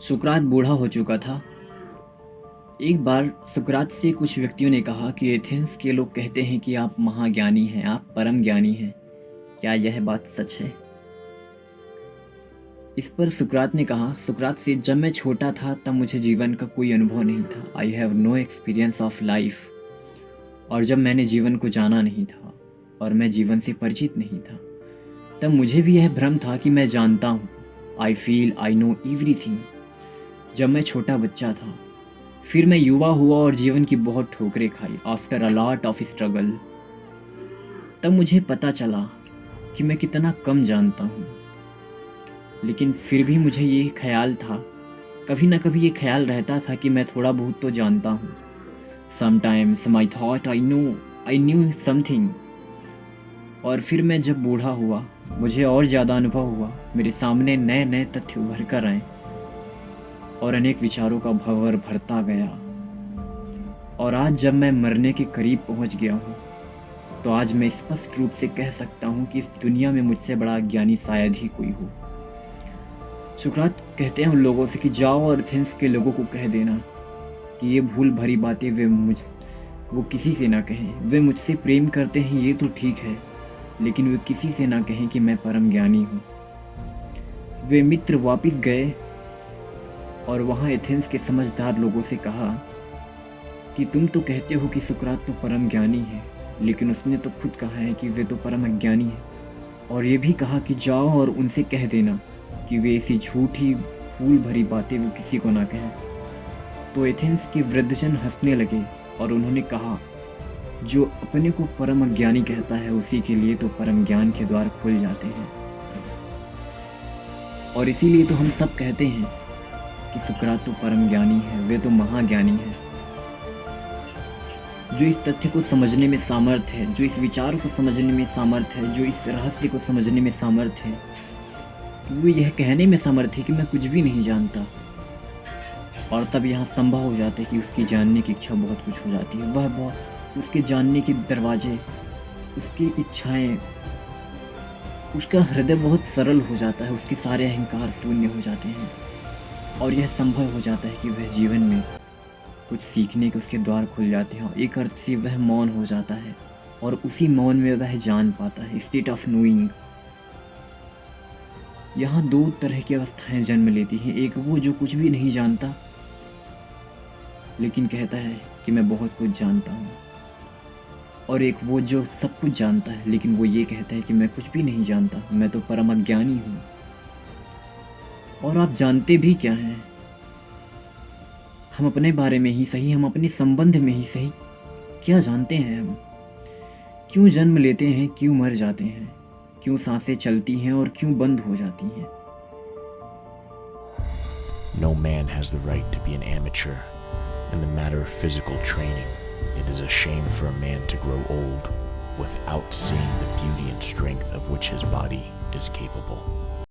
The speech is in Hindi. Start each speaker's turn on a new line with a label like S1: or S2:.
S1: सुकरात बूढ़ा हो चुका था। एक बार सुकरात से कुछ व्यक्तियों ने कहा कि एथेंस के लोग कहते हैं कि आप महाज्ञानी हैं, आप परम ज्ञानी हैं। क्या यह बात सच है? इस पर सुकरात ने कहा, सुकरात से, जब मैं छोटा था तब मुझे जीवन का कोई अनुभव नहीं था। I have no experience of life. और जब मैंने जीवन को जाना नहीं था और मैं जीवन से परिचित नहीं था, तब मुझे भी यह भ्रम था कि मैं जानता हूँ। I feel I know everything. जब मैं छोटा बच्चा था, फिर मैं युवा हुआ और जीवन की बहुत ठोकरें खाई। After a lot of struggle, तब मुझे पता चला कि मैं कितना कम जानता हूँ। लेकिन फिर भी मुझे ये ख्याल था, कभी ना कभी ये ख्याल रहता था कि मैं थोड़ा बहुत तो जानता हूँ। Sometimes my thought I knew something. और फिर मैं जब बूढ़ा हुआ, मुझे और ज़्यादा अनुभव हुआ। मेरे सामने नए नए तथ्य उभर कर आए और अनेक विचारों का भंवर भरता गया। और आज जब मैं मरने के करीब पहुंच गया हूँ, तो आज मैं स्पष्ट रूप से कह सकता हूँ कि इस दुनिया में मुझसे बड़ा ज्ञानी शायद ही कोई हो। सुकरात कहते हैं उन लोगों से कि जाओ और एथेंस के लोगों को कह देना कि ये भूल भरी बातें वो किसी से ना कहें। वे मुझसे प्रेम करते हैं, ये तो ठीक है, लेकिन वे किसी से ना कहें कि मैं परम ज्ञानी हूँ। वे मित्र वापस गए और वहाँ एथेंस के समझदार लोगों से कहा कि तुम तो कहते हो कि सुकरात तो परम ज्ञानी है, लेकिन उसने तो खुद कहा है कि वे तो परम अज्ञानी है। और ये भी कहा कि जाओ और उनसे कह देना कि वे ऐसी झूठी भूल भरी बातें वो किसी को ना कहें। तो एथेंस के वृद्धजन हंसने लगे और उन्होंने कहा, जो अपने को परम अज्ञानी कहता है, उसी के लिए तो परम ज्ञान के द्वार खुल जाते हैं। और इसीलिए तो हम सब कहते हैं कि सुकरात तो परम ज्ञानी है, वे तो महाज्ञानी है। जो इस तथ्य को समझने में सामर्थ है, जो इस विचार को समझने में सामर्थ है, जो इस रहस्य को समझने में सामर्थ है, वो यह कहने में समर्थ है कि मैं कुछ भी नहीं जानता। और तब यहाँ संभव हो जाता है कि उसकी जानने की इच्छा बहुत कुछ हो जाती है। वह बहुत उसके जानने के दरवाजे, उसकी इच्छाएं, उसका हृदय बहुत सरल हो जाता है, उसके सारे अहंकार शून्य हो जाते हैं। और यह संभव हो जाता है कि वह जीवन में कुछ सीखने के उसके द्वार खुल जाते हैं। एक अर्थ से वह मौन हो जाता है और उसी मौन में वह जान पाता है, स्टेट ऑफ नोइंग। यहाँ दो तरह की अवस्थाएं जन्म लेती हैं। एक वो जो कुछ भी नहीं जानता लेकिन कहता है कि मैं बहुत कुछ जानता हूँ, और एक वो जो सब कुछ जानता है लेकिन वो ये कहता है कि मैं कुछ भी नहीं जानता, मैं तो परम अज्ञानी हूँ। और आप जानते भी क्या हैं? हम अपने बारे में ही सही, हम अपने संबंध में ही सही, क्या जानते हैं हम? क्यों जन्म लेते हैं, क्यों मर जाते हैं, क्यों सांसें चलती हैं और क्यों बंद हो जाती हैं?
S2: No man has the right to be an amateur in the matter of physical training. It is a shame for a man to grow old without seeing the beauty and strength of which his body is capable.